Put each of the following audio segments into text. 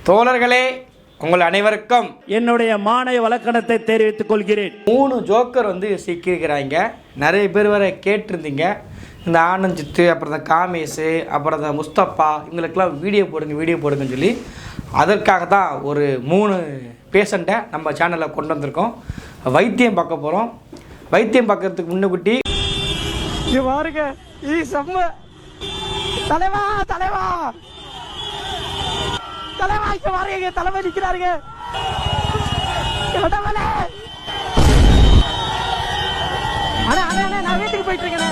தோழர்களே, உங்கள் அனைவருக்கும் என்னுடைய மானை வழக்கணத்தை தெரிவித்துக் கொள்கிறேன். 3 ஜோக்கர் சிக்கியிருக்கிறாங்க. நிறைய பேர் வரை கேட்டிருந்தீங்க, இந்த ஆனஞ்சித்து, அப்புறம் இந்த காமேஷு, அப்புறம் இந்த முஸ்தபா, இவங்களுக்கெல்லாம் வீடியோ போடுங்கன்னு சொல்லி அதற்காக தான் ஒரு 3 பேஷண்ட்டை நம்ம சேனலில் கொண்டு வந்திருக்கோம். வைத்தியம் பார்க்க போகிறோம். வைத்தியம் பார்க்கறதுக்கு முன்னக்குட்டி பாருங்க, செம்ம தலைவா தலைவா தலைவா, இங்க பாருங்க, தலைமை நிற்கிறாருங்க. நான் வீட்டுக்கு போயிட்டு இருக்கேன்.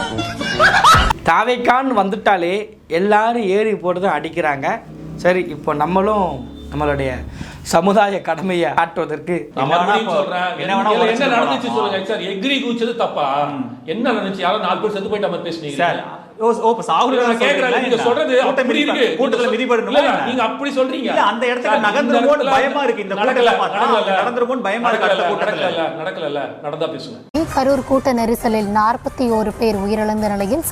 தாவைக்கான் வந்துட்டாலே எல்லாரும் ஏறி போட்டு தான் அடிக்கிறாங்க. சரி, இப்போ நம்மளும் நம்மளுடைய சமுதாய கடமையை ஆற்றுவதற்கு என்ன நடந்துச்சு சொல்லுங்க சார். எக்ரி கூச்சது தப்பா? என்ன நடந்துச்சு? யாரோ 4 பேர் செத்து போயிட்ட மாதிரி பேசுனீங்க சார். நீங்க சொல்றது அப்படி இருக்கு. கூட்டத்துல மிதிபடணும் நீங்க அப்படி சொல்றீங்க. அந்த இடத்துக்கு நகர்ந்துருமோன்னு பயமா இருக்கு. இந்த கூட்டத்துல நடந்துருமோன்னு பயமா இருக்கு. நடக்கல நடந்தா பேசுங்க. கரூர் கூட்ட நெரிசலில் 41 பேர் உயிரிழந்த நிலையில்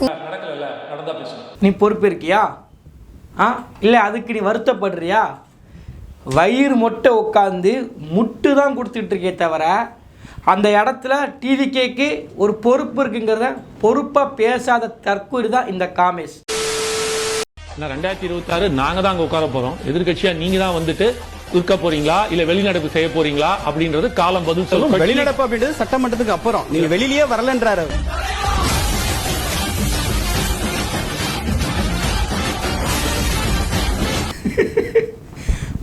நடந்தா பேசுங்க. நீ பொறுப்பேற்கியா? இல்லை அதுக்கு நீ வருத்தப்படுறியா? வயிறு மொட்டை உட்காந்து முட்டு தான் கொடுத்துட்டு இருக்கே தவிர அந்த இடத்துல டிவிகேக்கு ஒரு பொறுப்பு இருக்குங்கிறத பொறுப்பாக பேசாத தற்கொலை தான் இந்த காமேஷ். 2026 நாங்க தான் அங்க உட்கார போறோம். எதிர்கட்சியா நீங்க தான் வந்துட்டு இருக்க போறீங்களா இல்ல வெளிநடப்பு செய்ய போறீங்களா அப்படின்றது காலம் பதில் சொல்லும். வெளிநடப்பு அப்படின்றது சட்டமன்றத்துக்கு அப்புறம், நீங்க வெளியிலேயே வரலன்றாரு.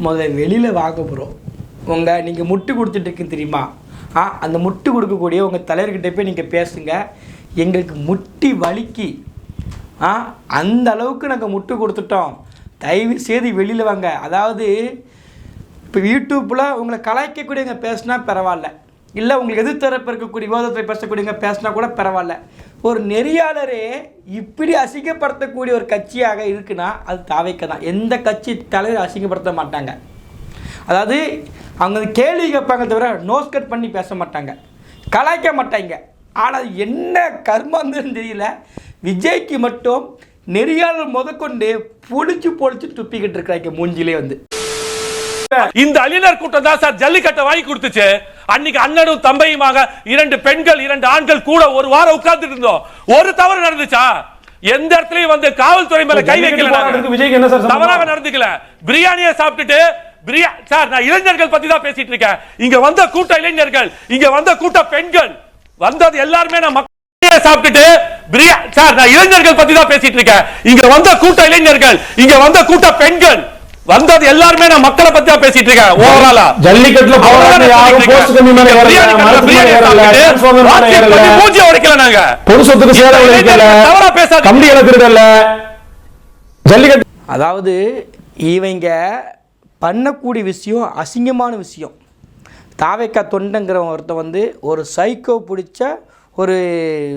முதல்ல வெளியில் வாங்க போகிறோம். நீங்கள் முட்டு கொடுத்துட்டு இருக்கு தெரியுமா? அந்த முட்டு கொடுக்கக்கூடிய உங்கள் தலைவர்கிட்ட போய் நீங்கள் பேசுங்க. எங்களுக்கு முட்டி வலிக்கு அந்த அளவுக்கு நாங்கள் முட்டு கொடுத்துட்டோம், தயவு செய்து வெளியில் வாங்க. அதாவது இப்போ யூடியூப்பில் உங்களை கலாய்க்கக்கூடியவங்க பேசினா பரவாயில்ல, இல்லை உங்களுக்கு எதிர்த்தரப்பு இருக்கக்கூடிய விவாதத்தை பேசக்கூடியவங்க பேசினா கூட பரவாயில்ல. ஒரு நெறியாளரே இப்படி அசிங்கப்படுத்தக்கூடிய ஒரு கட்சியாக இருக்குன்னா அது தாவைக்க தான். எந்த கட்சி தலைவர் அசிங்கப்படுத்த மாட்டாங்க. அதாவது அவங்க கேள்வி கேட்பாங்க தவிர நோஸ் கட் பண்ணி பேச மாட்டாங்க, கலாய்க்க மாட்டாங்க. ஆனால் என்ன கர்மாந்தன்னு தெரியல, விஜய்க்கு மட்டும் நெறியாளர் முதற்கொண்டு பொடிச்சு துப்பிக்கிட்டு இருக்கிறாங்க மூஞ்சிலே இந்த அலினர் கூட்டம் தான் சார் ஜல்லிக்கட்டை வாங்கி கொடுத்துச்சு. அன்னைக்கு அண்ணனும் தம்பையுமாக 2 பெண்கள் 2 ஆண்கள் கூட ஒரு வாரம் உட்கார்ந்துட்டு இருந்தோம். ஒரு தவறு நடந்துச்சா? எந்த இடத்துலயும் காவல்துறை மேல கை வைக்கல, தவறாக நடந்துக்கல. பிரியாணியை சாப்பிட்டுட்டு சார், நான் இளைஞர்கள் பத்தி தான் பேசிட்டு இருக்கேன். இங்க வந்த கூட்ட இளைஞர்கள், இங்க வந்த கூட்ட பெண்கள், வந்தது எல்லாருமே நான் சாப்பிட்டுட்டு சார், நான் இளைஞர்கள் பத்தி தான் பேசிட்டு இருக்கேன். இங்க வந்த கூட்ட இளைஞர்கள், இங்க வந்த கூட்ட பெண்கள், வந்தது எல்லாருமே நான் மக்களை பத்தி தான் பேசிட்டு இருக்கேன். ஓவராலா ஜல்லிக்கட்டுல மூஞ்சி உடைக்கல, நாங்க பொது சொத்துக்கு சேர உடைக்கல, தவறா பேசாத, கம்பி இழக்குறதல்ல ஜல்லிக்கட்டு. அதாவது இவங்க பண்ணக்கூடிய விஷயம் அசிங்கமான விஷயம். தாவைக்கா தொண்டங்கிற ஒருத்தன் ஒரு சைக்கோ பிடிச்ச ஒரு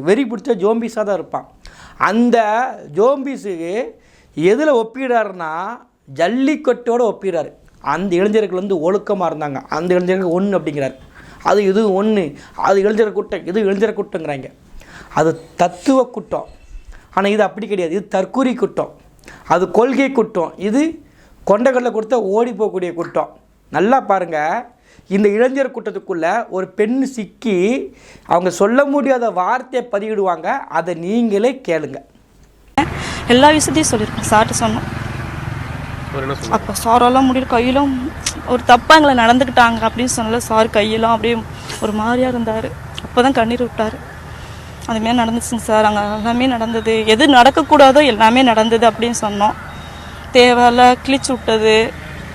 வெறி பிடிச்ச ஜோம்பிஸாக தான் இருப்பான். அந்த ஜோம்பிஸுக்கு எதில் ஒப்பிடுறாருன்னா ஜல்லிக்கட்டோடு ஒப்பிடுறாரு. அந்த இளைஞர்கள் ஒழுக்கமாக இருந்தாங்க, அந்த இளைஞர்கள் ஒன்று அப்படிங்கிறார். அது இது ஒன்று, அது இளைஞர் கூட்டம், இது இளைஞர் கூட்டங்கிறாங்க. அது தத்துவ கூட்டம். ஆனால் இது அப்படி கிடையாது, இது தற்கூரி கூட்டம், அது கொள்கை கூட்டம், இது கொண்டைகளில் கொடுத்த ஓடி போகக்கூடிய கூட்டம். நல்லா பாருங்கள், இந்த இளைஞர் கூட்டத்துக்குள்ளே ஒரு பெண் சிக்கி அவங்க சொல்ல முடியாத வார்த்தையை பதிவிடுவாங்க. அதை நீங்களே கேளுங்க. எல்லா விஷயத்தையும் சொல்லியிருக்கோம், சார்ட்டு சொன்னோம். அப்போ சாரெல்லாம் முடியும் கையிலும் ஒரு தப்பாக எங்களை நடந்துக்கிட்டாங்க அப்படின்னு சொன்னால சார் கையெல்லாம் அப்படியே ஒரு மாதிரியாக இருந்தார். அப்போ தான் கண்ணீர் விட்டார். அதுமாரி நடந்துச்சுங்க சார். அங்கே எல்லாமே நடந்தது, எது நடக்கக்கூடாதோ எல்லாமே நடந்தது அப்படின்னு சொன்னோம். தேவையில்ல கிழிச்சு விட்டது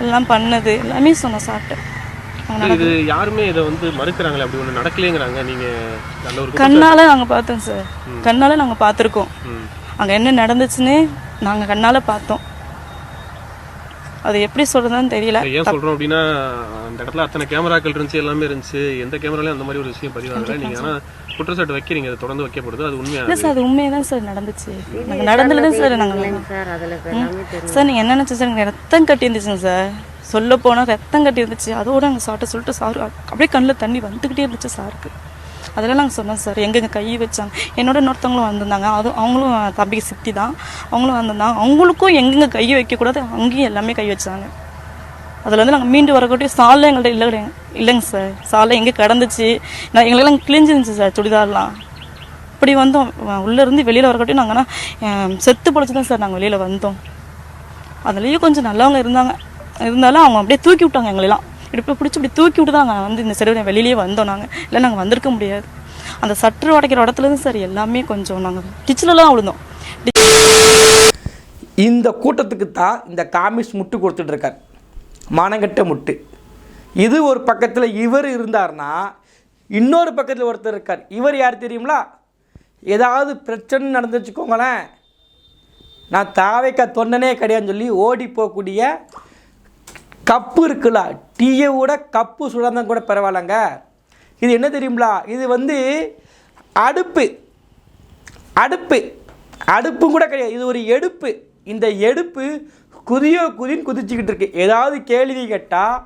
எல்லாம் பண்ணது எல்லாமே சொன்னோம் சார்ட்டு. இது யாருமே இதை மறுக்கிறாங்களே, அப்படி ஒன்று நடக்கலைங்கிறாங்க. நீங்கள் கண்ணால் நாங்கள் பார்த்தோம் சார், கண்ணால் நாங்கள் பார்த்துருக்கோம். அங்கே என்ன நடந்துச்சுன்னு நாங்கள் கண்ணால் பார்த்தோம். அது எப்படி சொல்றதுன்னு தெரியல. ஏன் சொல்றோம் அப்படின்னா, அந்த இடத்துல அத்தனை கேமராக்கள் இருந்துச்சு, எல்லாமே இருந்துச்சு. எந்த கேமராலையும் அந்த மாதிரி ஒரு விஷயம் பதிவாகல. நீங்க ஆனா குற்றச்சாட்டு வைக்கிறீங்க, அது தொடர்ந்து வைக்கப்படுது. அது உண்மையா இல்லை சார்? அது உண்மையாக சார் நடந்துச்சு. நாங்கள் நடந்துதான் சார். நாங்கள் சார் நீங்கள் என்ன நினச்சி சார், எனக்கு ரத்தம் கட்டி இருந்துச்சுங்க சார். சொல்ல போனால் ரத்தம் கட்டி இருந்துச்சு. அதோட அங்கே சார்ட்ட சொல்லிட்டு சார் அப்படியே கண்ணில் தண்ணி வந்துக்கிட்டே இருந்துச்சு சாருக்கு. அதெல்லாம் நாங்கள் சொன்னோம் சார். எங்கெங்க கை வச்சாங்க, என்னோட இன்னொருத்தவங்களும் வந்திருந்தாங்க. அவங்களும் தம்பிக்கு சித்தி தான், அவங்களும் வந்திருந்தாங்க. அவங்களுக்கும் எங்கெங்க கை வைக்கக்கூடாது அங்கேயும் எல்லாமே கை வச்சாங்க. அதில் வந்து நாங்கள் மீண்டு வரக்கூடிய சாலை எங்கள்கிட்ட இல்லைங்க சார். சாலை எங்கே கிடந்துச்சு, எங்களுக்கெல்லாம் கிழிஞ்சிருந்துச்சு சார் சுடிதார்லாம். இப்படி வந்தோம், உள்ளேருந்து வெளியில் வரக்கட்டி நாங்கள் செத்து பொழைச்சி தான் சார் நாங்கள் வெளியில் வந்தோம். அதுலேயும் கொஞ்சம் நல்லவங்க இருந்தாலும் அவங்க அப்படியே தூக்கி விட்டாங்க எங்களெல்லாம். இடுப்பில் பிடிச்சி இப்படி தூக்கி விட்டு தான் நாங்கள் வந்து இந்த சைடு வெளியிலேயே வந்தோம். இல்லை நாங்கள் வந்திருக்க முடியாது. அந்த சற்று உடைக்கிற இடத்துல தான் சார் எல்லாமே கொஞ்சம் நாங்கள் டிச்சிலலாம் விழுந்தோம். இந்த கூட்டத்துக்கு தான் இந்த காமிஸ் முட்டு கொடுத்துட்ருக்கார், மானங்கட்ட முட்டு. இது ஒரு பக்கத்தில் இவர் இருந்தார்னா இன்னொரு பக்கத்தில் ஒருத்தர் இருக்கார். இவர் யார் தெரியுங்களா? ஏதாவது பிரச்சனை நடந்து வச்சுக்கோங்களேன், நான் தாவைக்கா தொண்டனே கிடையாதுன்னு சொல்லி ஓடி போகக்கூடிய கப்பு இருக்குல்ல, டீயை விட கப்பு சுடாதான் கூட பரவாயில்லைங்க. இது என்ன தெரியுங்களா? இது வந்து அடுப்பு கூட கிடையாது, இது ஒரு எடுப்பு. இந்த எடுப்பு குதின்னு குதிச்சுக்கிட்டு இருக்கு. ஏதாவது கேள்வி கேட்டால்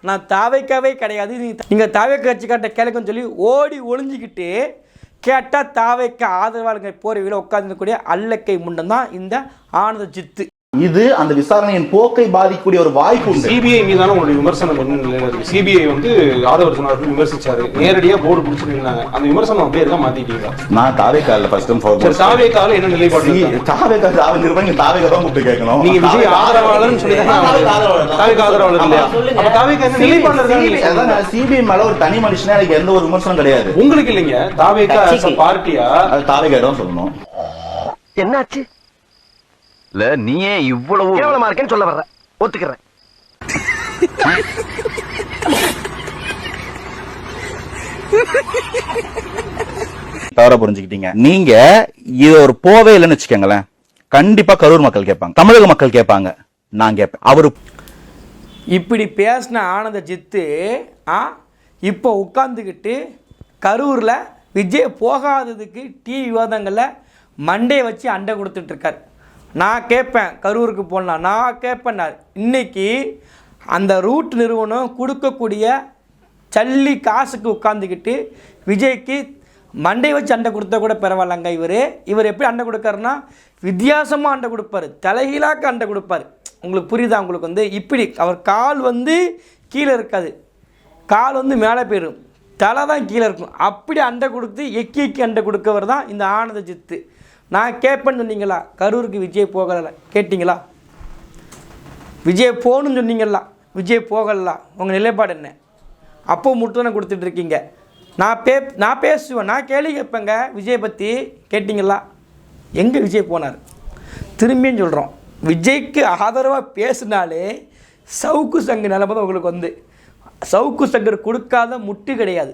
நான் தாவைக்காவே கிடையாது, நீங்கள் தாவைக்கா கட்சிக்காட்ட கேளுக்குன்னு சொல்லி ஓடி ஒளிஞ்சிக்கிட்டு கேட்டால் தாவைக்கா ஆதரவாளர்கள் போர்வையில் உட்காந்துக்கூடிய அல்லக்கை முண்டம் தான் இந்த ஆனந்த ஜித்து. இது அந்த விசாரணையின் போக்கை பாதிக்கக்கூடிய ஒரு வாய்ப்பு உண்டு. சிபிஐ மீதான உங்களுடைய விமர்சனம் என்ன? சிபிஐ வந்து ஆதவர் சொன்னார்கள் விமர்சிச்சாரு, நேரடியா போர்டு பிடிச்சிருந்தாங்க. அந்த விமர்சனம் அப்படியே தான் மாத்திட்டீங்க. நான் தாவேக்கால ஃபர்ஸ்ட் டைம் ஃபார் தாவேக்கால என்ன நிலைப்பாடு? தாவேக்கா நிர்வாகி தாவேக்கா தான் கூப்பிட்டு கேட்கணும். நீங்க விஜய் ஆதரவாளர்னு சொல்லி தாவேக்கா ஆதரவாளர் இல்லையா? அப்ப தாவேக்கா என்ன நிலைப்பாடு இருக்காங்க? சிபிஐ மேல ஒரு தனி மனுஷனே எனக்கு எந்த ஒரு விமர்சனம் கிடையாது. உங்களுக்கு இல்லைங்க, தாவேக்கா பார்ட்டியா? அது தாவேக்கா தான் சொல்லணும். என்னாச்சு? இல்ல நீயே இவ்வளவு கேவலமா இருக்கேன்னு சொல்ல வர்ற, ஒத்துக்கிறேன். தவறா புரிஞ்சுக்கிட்டீங்க. நீங்க இது ஒரு போவே இல்லைன்னு வச்சுக்கோங்களேன், கண்டிப்பா கரூர் மக்கள் கேட்பாங்க, தமிழக மக்கள் கேட்பாங்க, நான் கேட்பேன். அவரு இப்படி பேசின ஆனந்த ஜித்து இப்போ உட்காந்துக்கிட்டு கரூரில் விஜய் போகாததுக்கு டிவி விவாதங்களில் மண்டையை வச்சு அண்டை கொடுத்துட்ருக்கார். நான் கேட்பேன், கரூருக்கு போடலாம், நான் கேட்பேன்னார். இன்றைக்கி அந்த ரூட் நிறுவனம் கொடுக்கக்கூடிய சல்லி காசுக்கு உட்காந்துக்கிட்டு விஜய்க்கு மண்டை வச்சு அண்டை கொடுத்தா கூட பரவாயில்லங்க. இவர் எப்படி அண்டை கொடுக்காருன்னா வித்தியாசமாக அண்டை கொடுப்பார், தலைகீழாக்க அண்டை கொடுப்பார். உங்களுக்கு புரியுதா? உங்களுக்கு வந்து இப்படி அவர் கால் வந்து கீழே இருக்காது, கால் வந்து மேலே போயிடும், தலை தான் கீழே இருக்கும். அப்படி அண்டை கொடுத்து எக்கி அண்டை கொடுக்கவர் தான் இந்த ஆனந்த ஜித்து. நான் கேட்பேன்னு சொன்னீங்களா? கரூருக்கு விஜய் போகலை கேட்டிங்களா? விஜய் போகணுன்னு சொன்னீங்களா? விஜய் போகலாம். உங்கள் நிலைப்பாடு என்ன? அப்போ முட்டுதானே கொடுத்துட்ருக்கீங்க. நான் பேசுவேன், நான் கேள்வி கேட்பேங்க விஜய் பற்றி. கேட்டிங்களா? எங்கே விஜய் போனார்? திரும்பியும் சொல்கிறோம், விஜய்க்கு ஆதரவாக பேசினாலே சவுக்கு சங்கு நிலைமை தான் உங்களுக்கு வந்து. சவுக்கு சங்கர் கொடுக்காத முட்டு கிடையாது.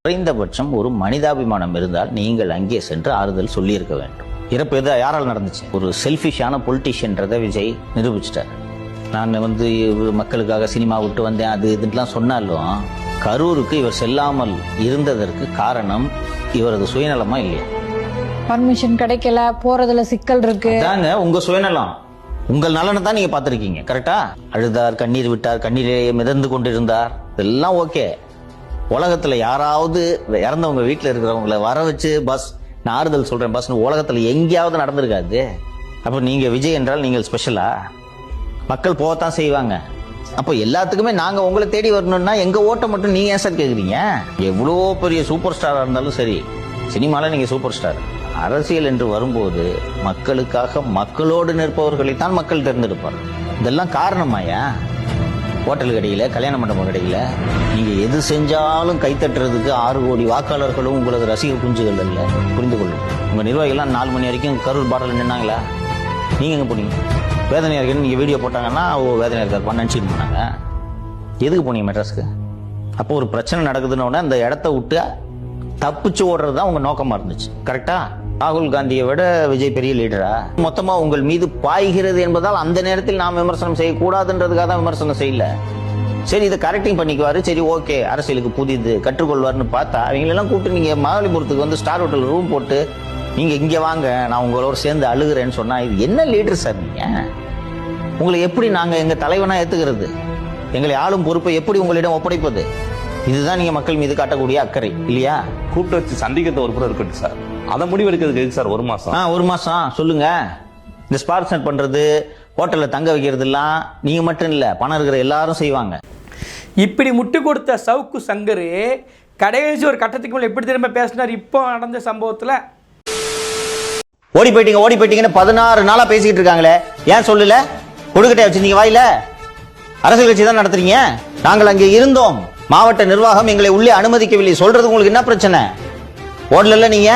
குறைந்தபட்சம் ஒரு மனிதாபிமானம் இருந்தால் நீங்கள் அங்கே சென்று ஆறுதல் சொல்லியிருக்க வேண்டும். இறப்பு எது யாரால் நடந்துச்சு? ஒரு செல்ஃபிஷான பொலிட்டிஷியன்றதை விஜய் நிரூபிச்சிட்டார். நான் வந்து மக்களுக்காக சினிமா விட்டு வந்தேன் அது இதுலாம் சொன்னாலும் கரூருக்கு இவர் செல்லாமல் இருந்ததற்கு காரணம் இவரது சுயநலமா இல்லையா? பர்மிஷன் கிடைக்கல, போறதுல சிக்கல் இருக்கு. தாங்க உங்க சுயநலம், உங்கள் நலனை தான் நீங்க பாத்திருக்கீங்க. கரெக்டா? அழுதார், கண்ணீர் விட்டார், கண்ணீரிலேயே மிதந்து கொண்டிருந்தார், இதெல்லாம் ஓகே. உலகத்துல யாராவது இறந்தவங்க வீட்டுல இருக்கிறவங்களை வர வச்சு பஸ் நான் ஆறுதல் சொல்றேன் பஸ் உலகத்துல எங்கேயாவது நடந்திருக்காது. அப்ப நீங்க விஜய் என்றால் நீங்கள் ஸ்பெஷலா? மக்கள் போகத்தான் செய்வாங்க. அப்போ எல்லாத்துக்குமே நாங்க உங்களை தேடி வரணும்னா எங்க ஓட்டை மட்டும் நீங்க ஏன் சார் கேக்குறீங்க? எவ்வளோ பெரிய சூப்பர் ஸ்டாரா இருந்தாலும் சரி, சினிமால நீங்க சூப்பர் ஸ்டார், அரசியல் என்று வரும்போது மக்களுக்காக மக்களோடு நிற்பவர்களைத்தான் மக்கள் தேர்ந்தெடுப்பார். இதெல்லாம் காரணமாயா? ஹோட்டல் கடையில, கல்யாண மண்டபம் கடையில நீங்க எது செஞ்சாலும் கைத்தட்டுறதுக்கு 6 கோடி வாக்காளர்களும் உங்களது ரசிகர் குஞ்சுகள் இல்ல. புரிந்து கொள்ளும். உங்க நிர்வாகிகள்லாம் 4 மணி வரைக்கும் கரூர் பார்டர்ல நின்னாங்களா? நீங்க எங்க போனீங்க? வேதனையா இருக்குன்னு நீங்க வீடியோ போட்டாங்கன்னா வேதனையா இருக்காரு நினைச்சிட்டு போனாங்க. எதுக்கு போனீங்க மெட்ராஸ்க்கு? அப்போ ஒரு பிரச்சனை நடக்குதுன்னு அந்த இடத்த விட்டு தப்பிச்சு ஓடுறதுதான் உங்க நோக்கமா இருந்துச்சு. கரெக்டா? ராகுல் காந்தியை விட விஜய் பெரிய லீடரா? மொத்தமா உங்கள் மீது பாய்கிறது என்பதால் அந்த நேரத்தில் நாம் விமர்சனம் செய்யக்கூடாதுன்றதுக்காக தான் விமர்சனம் செய்யல. சரி, இதை கரெக்டிங் பண்ணிக்குவாரு, சரி ஓகே, அரசியலுக்கு புதிது கற்றுக்கொள்வார்னு பார்த்தா அவங்களெல்லாம் கூப்பிட்டு நீங்க மகாபலிபுரத்துக்கு வந்து ஸ்டார் ஹோட்டல் ரூம் போட்டு நீங்க இங்க வாங்க நான் உங்களோட சேர்ந்து அழுகிறேன்னு சொன்னா இது என்ன லீடர் சார்? நீங்க உங்களை எப்படி நாங்க எங்க தலைவனா ஏத்துக்கிறது? எங்களை ஆளும் பொறுப்பை எப்படி உங்களிடம் ஒப்படைப்பது? இதுதான் நீங்க மக்கள் மீது காட்டக்கூடிய அக்கறை இல்லையா? கூப்பிட்டு வச்சு சந்திக்கிறத ஒரு புறம் இருக்கட்டும் சார், அதை முடிவெடுக்கிறதுக்கு எதுக்கு சார் 1 மாசம்? 1 மாசம் சொல்லுங்க. இந்த ஸ்பான்சர் பண்றது, ஹோட்டலில் தங்க வைக்கிறதுலாம் நீங்க மட்டும் இல்லை, பணம் இருக்கிற எல்லாரும் செய்வாங்க. இப்படி முட்டு கொடுத்த சவுக்கு சங்கர் கடைசி ஒரு கட்டத்துக்கு மேலே எப்படி திரும்ப பேசினார் இப்போ நடந்த சம்பவத்தில். ஓடி போயிட்டீங்கன்னு 16 நாளா பேசிக்கிட்டு இருக்காங்களே, ஏன் சொல்லல? கொடுக்கட்டே வச்சிருந்தீங்க வாயில. அரசியல் கட்சி தான் நடத்துறீங்க. நாங்கள் அங்கே இருந்தோம், மாவட்ட நிர்வாகம் எங்களை உள்ளே அனுமதிக்கவில்லை. சொல்றது உங்களுக்கு என்ன பிரச்சனை? ஓடல நீங்க.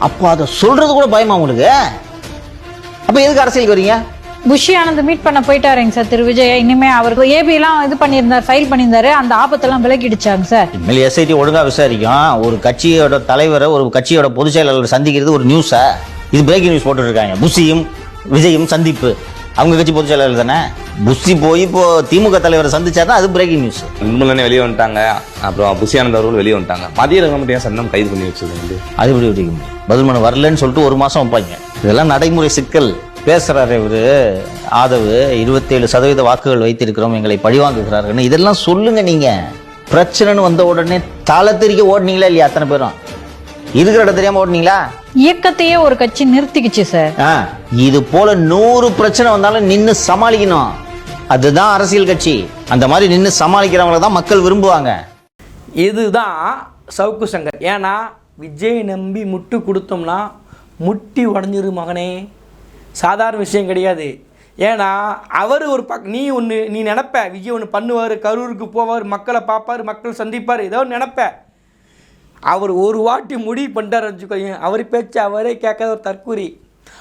அப்போ அதை சொல்றது கூட பயமா உங்களுக்கு? அப்ப எதுக்கு அரசியலுக்கு வரீங்க? புஷி ஆனந்த் மீட் பண்ண போயிட்டாருங்க சார் திரு விஜய். இனிமே அவருக்கு ஏபி எல்லாம் இது பண்ணியிருந்தார், ஃபைல் பண்ணியிருந்தாரு. அந்த ஆபத்தெல்லாம் விலக்கிடுச்சாங்க சார். இனிமேல் எஸ்ஐடி ஒழுங்கா விசாரிக்கும். ஒரு கட்சியோட தலைவரை ஒரு கட்சியோட பொதுச் செயலாளர் சந்திக்கிறது ஒரு நியூஸா? இது பிரேக்கிங் நியூஸ் போட்டு இருக்காங்க. புஷியும் விஜயும் சந்திப்பு, அவங்க கட்சி பொதுச் செயலாளர் தானே. புஷி போய் இப்போ திமுக தலைவரை சந்திச்சாருன்னா அது பிரேக்கிங் நியூஸ். முன்னே வெளியே வந்துட்டாங்க, அப்புறம் புஷி ஆனந்த் அவர்கள் வெளியே வந்துட்டாங்க. மத்திய மட்டும் சன்னம் கைது பண்ணி வச்சது அது எப்படி விட்டுக்க முடியும்? பதில் மனு வரலன்னு சொல்லிட்டு 1 மாசம் வைப்பாங்க. இதெல்லாம் நடைமுறை சிக்கல். பேசுறாரு இவரு ஆதவு, 27% வாக்குகள் வைத்திருக்கிறோம், எங்களை பழிவாங்குகிறார்கள். இதெல்லாம் சொல்லுங்க. நீங்க பிரச்சனைன்னு வந்த உடனே தலை திரிக்க ஓடுனீங்களா இல்லையா? அத்தனை பேரும் இருக்கிற இடம் தெரியாம ஓடுனீங்களா? இயக்கத்தையே ஒரு கட்சி நிறுத்திக்கிச்சு சார். இது போல 100 பிரச்சனை வந்தாலும் நின்னு சமாளிக்கணும். அதுதான் அரசியல் கட்சி. அந்த மாதிரி நின்னு சமாளிக்கிறவங்கள தான் மக்கள் விரும்புவாங்க. இதுதான் சவுக்கு சங்கர். ஏன்னா விஜய் நம்பி முட்டு கொடுத்தோம்னா முட்டி உடஞ்சிரு மகனே, சாதாரண விஷயம் கிடையாது. ஏன்னா அவர் ஒரு நீ நினைப்ப விஜய் ஒன்று பண்ணுவார், கரூருக்கு போவார், மக்களை பார்ப்பார், மக்கள் சந்திப்பார், ஏதோ நினைப்ப. அவர் ஒரு வாட்டி முடிவு பண்ணிட்டார் வச்சுக்கோங்க, அவர் பேச்சு அவரே கேட்காத ஒரு தற்கூரி.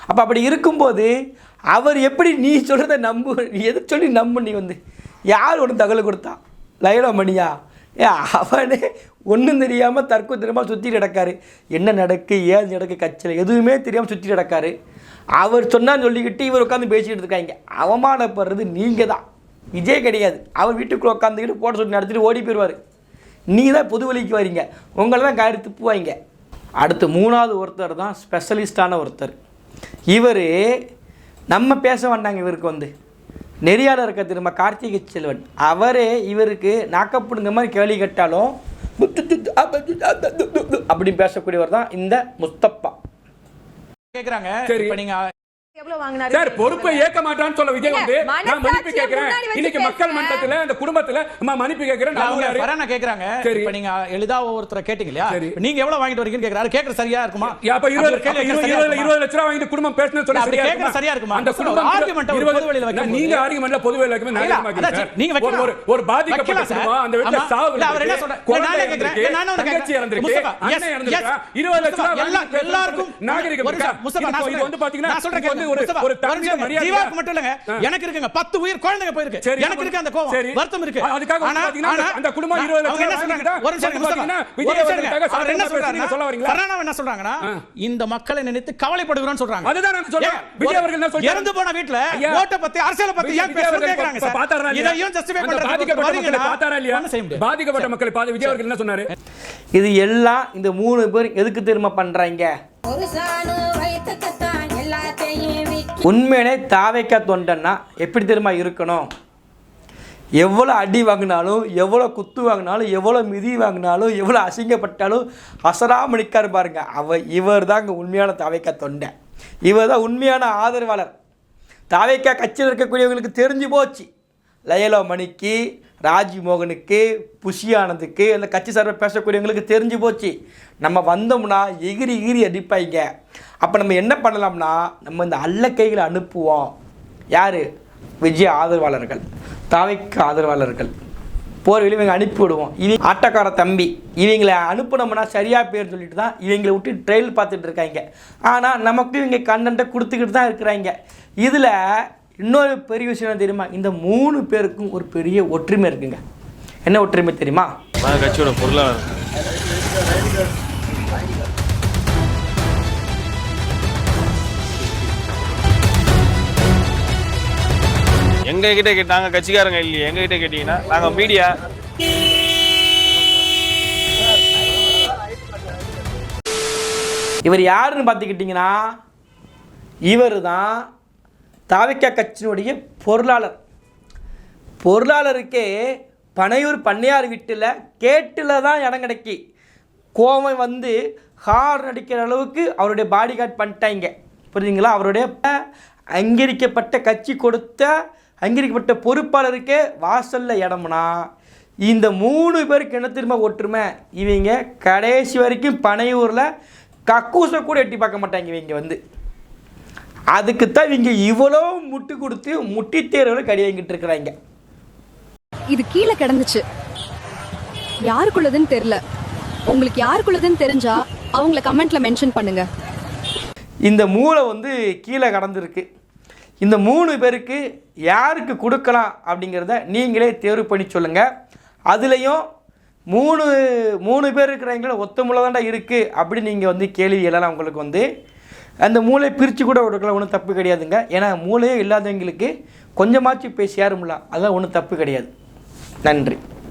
அப்போ அப்படி இருக்கும்போது அவர் எப்படி நீ சொல்கிறத எது சொல்லி நம்பு? நீ யார் ஒன்று தகவல் கொடுத்தா? லைலா மணியா? அவனே ஒன்றும் தெரியாமல் தற்கூத்தனமாக சுற்றிட்டு கிடக்காரு. என்ன நடக்கு ஏது நடக்கு கட்சியில் எதுவுமே தெரியாமல் சுற்றிட்டு கிடக்காரு. அவர் சொன்னான்னு சொல்லிக்கிட்டு இவர் உட்காந்து பேசிக்கிட்டு இருக்காங்க. அவமானப்படுறது நீங்கள் தான், விஜய் கிடையாது. அவர் வீட்டுக்குள்ளே உட்காந்துக்கிட்டு போட்ட சொல்லி நடத்திட்டு ஓடி போயிடுவார். நீங்கள் தான் பொது வழிக்கு வரீங்க, உங்களை தான் காரி துப்புவாங்க. அடுத்து 3வது ஒருத்தர் தான் ஸ்பெஷலிஸ்டான ஒருத்தர். இவர் நம்ம பேச வேண்டாங்க. இவருக்கு நெறியாளர் இருக்க திரும்ப கார்த்திகை செல்வன், அவரே இவருக்கு நாக்கப்படுங்க மாதிரி கேள்வி கேட்டாலும் அப்படி பேசக்கூடியவர் தான் இந்த முஸ்தபா. கேக்குறாங்க. நீங்க சார் பொறுப்பை ஏற்க மாட்டான்னு சொல்ல விஜய் நான் மன்னிப்பு கேட்கிறேன். இன்னைக்கு மக்கள் மன்றத்துல இந்த குடும்பத்துல மன்னிப்பு கேட்கிறேன் நான் கேக்குறாங்க. இப்ப நீங்க எளிதா ஒருத்தரை கேட்டீங்க இல்லையா? நீங்க எவ்வளவு வாங்கிட்டு வரீங்கன்னு கேக்குறாரு. கேக்குற சரியா இருக்குமா? அப்ப 20 லட்சம் ரூபாய் வாங்கிட்டு குடும்பம் பேசணும்னு சொல்லி சரியா இருக்குமா? அந்த குடும்பம் ஆர்குமென்ட் பொது வெளியில வைக்க நீங்க ஆர்குமென்ட்ல பொது வெளியில வைக்க நான் நீங்க வைக்க ஒரு பாதிக்கப்பட்ட குடும்பம் அந்த வீட்ல சாவு இல்ல. அவர் என்ன சொல்றாரு? நானே கேக்குறேன். நான் ஒன்னு கேக்குறேன். இறந்திருக்கு. அண்ணன் இறந்திருக்கு. 20 லட்சம் ரூபாய் எல்லாருக்கும் நாகரிகம் இருக்கா? முஸ்தபா நான் சொல்றேன். பாத்தீங்கன்னா நான் சொல்றேன் ஒரு தனியா மரியாதை ஜீவாக்கு மட்டும் இல்லங்க. எனக்கு இருக்குங்க 10 உயிர் குழந்தைங்க போயிருக்கு. எனக்கு இருக்கு அந்த கோவம், வருத்தம் இருக்கு. அதுக்காக பாத்தீங்கன்னா அந்த குடும்பம் 20 லட்சம் என்ன சொல்றாங்க? ஒரு நிமிஷம் பாத்தீங்கன்னா விஜய் அவர்களுக்காக அவர் என்ன சொல்றாங்க? சொல்ல வரீங்களா? சரணா என்ன சொல்றாங்கன்னா இந்த மக்களை நினைத்து கவலைப்படுகிறோம்னு சொல்றாங்க. அதுதான் நான் சொல்றேன். விஜய் அவர்கள் என்ன சொல்றாங்க? இறந்து போன வீட்ல ஓட்ட பத்தி அரசியல் பத்தி ஏன் பேசுறீங்க கேக்குறாங்க சார். பாத்தாரா இல்லையா? இதையும் ஜஸ்டிஃபை பண்றதுக்கு பாத்தீங்கன்னா பாத்தாரா இல்லையா? பாதிக்கப்பட்ட மக்களை பாத்து விஜய் அவர்கள் என்ன சொன்னாரு? இது எல்லாம் இந்த 3 பேர் எதுக்கு திரும்ப பண்றாங்க? உண்மையிலே தாவைக்கா தொண்டன்னா எப்படி தெரியுமா இருக்கணும்? எவ்வளோ அடி வாங்கினாலும், எவ்வளோ குத்து வாங்கினாலும், எவ்வளோ மிதி வாங்கினாலும், எவ்வளோ அசிங்கப்பட்டாலும் அசராம நிற்காரு பாருங்க. இவர் தாங்க உண்மையான தாவைக்கா தொண்டை. இவர் தான் உண்மையான ஆதரவாளர். தாவைக்கா கட்சியில் இருக்கக்கூடியவங்களுக்கு தெரிஞ்சு போச்சு. லயலா மணிக்கு, ராஜ்மோகனுக்கு, புஷி ஆனந்துக்கு, அந்த கட்சி சார்பாக பேசக்கூடியவங்களுக்கு தெரிஞ்சு போச்சு. நம்ம வந்தோம்னா எகிரி அடிப்பாங்க. அப்போ நம்ம என்ன பண்ணலாம்னா நம்ம இந்த அல்ல கைகளை அனுப்புவோம். யார்? விஜய் ஆதரவாளர்கள், தாவைக்கு ஆதரவாளர்கள் போர்வையில் இவங்க அனுப்பிவிடுவோம். இவங்க ஆட்டக்கார தம்பி இவங்களை அனுப்பினோம்னா சரியாக பேர் சொல்லிட்டு தான் இவங்களை விட்டு ட்ரெயில் பார்த்துட்டு இருக்காங்க. ஆனால் நமக்கு இவங்க கண்டென்ட்டை கொடுத்துக்கிட்டு தான் இருக்கிறாங்க. இதில் இன்னொரு பெரிய விஷயம் தெரியுமா? இந்த 3 பேருக்கும் ஒரு பெரிய ஒற்றுமை இருக்குங்க. என்ன ஒற்றுமை தெரியுமா? கட்சியோட பொருளாதாரம் எங்க கிட்ட கேட்டாங்க, கட்சிக்காரங்க இல்லையே. எங்க கிட்ட கேட்டீங்கன்னா நாங்க மீடியா. இவர் யாருன்னு பார்த்துக்கிட்டிங்கன்னா இவர் தான் தாவைக்கா கட்சியினுடைய பொருளாளர். பொருளாளருக்கே பனையூர் பண்ணையார் வீட்டில் கேட்டில் தான் இடம் கிடைக்கி கோவம் ஹார்ன் அடிக்கிற அளவுக்கு அவருடைய பாடி கார்டு பண்ணிட்டாங்க. புரியுதுங்களா? அவருடைய அங்கீகரிக்கப்பட்ட கட்சி கொடுத்த அங்கீகரிக்கப்பட்ட பொறுப்பாளருக்கே வாசலில் இடம்னா இந்த 3 பேருக்கு என்ன திரும்ப ஒற்றுமை? இவங்க கடைசி வரைக்கும் பனையூரில் கக்கூசை கூட எட்டி பார்க்க மாட்டாங்க. இவங்க வந்து அதுக்குத்தான் இவங்க இவ்வளோ முட்டு கொடுத்து முட்டி தேர்வில் கடி வாங்கிட்டு இருக்கிறாங்க. இது கீழே கிடந்துச்சு, யாருக்குள்ளதுன்னு தெரியல. உங்களுக்கு யாருக்குள்ளதுன்னு தெரிஞ்சா அவங்கள கமெண்ட்ல மென்ஷன் பண்ணுங்க. இந்த மூளை வந்து கீழே கடந்திருக்கு. இந்த 3 பேருக்கு யாருக்கு கொடுக்கலாம் அப்படிங்கிறத நீங்களே தேர்வு பண்ணி சொல்லுங்கள். அதுலேயும் 3 பேர் இருக்கிறவங்கள ஒத்த மூளை தாண்டா இருக்குது அப்படி நீங்கள் வந்து கேள்வி எல்லாம் உங்களுக்கு வந்து அந்த மூளை பிரித்து கூட கொடுக்கலாம், ஒன்றும் தப்பு கிடையாதுங்க. ஏன்னா மூளையே இல்லாதவங்களுக்கு கொஞ்சமாச்சும் பேசி யாருமில்ல, அதெல்லாம் ஒன்றும் தப்பு கிடையாது. நன்றி.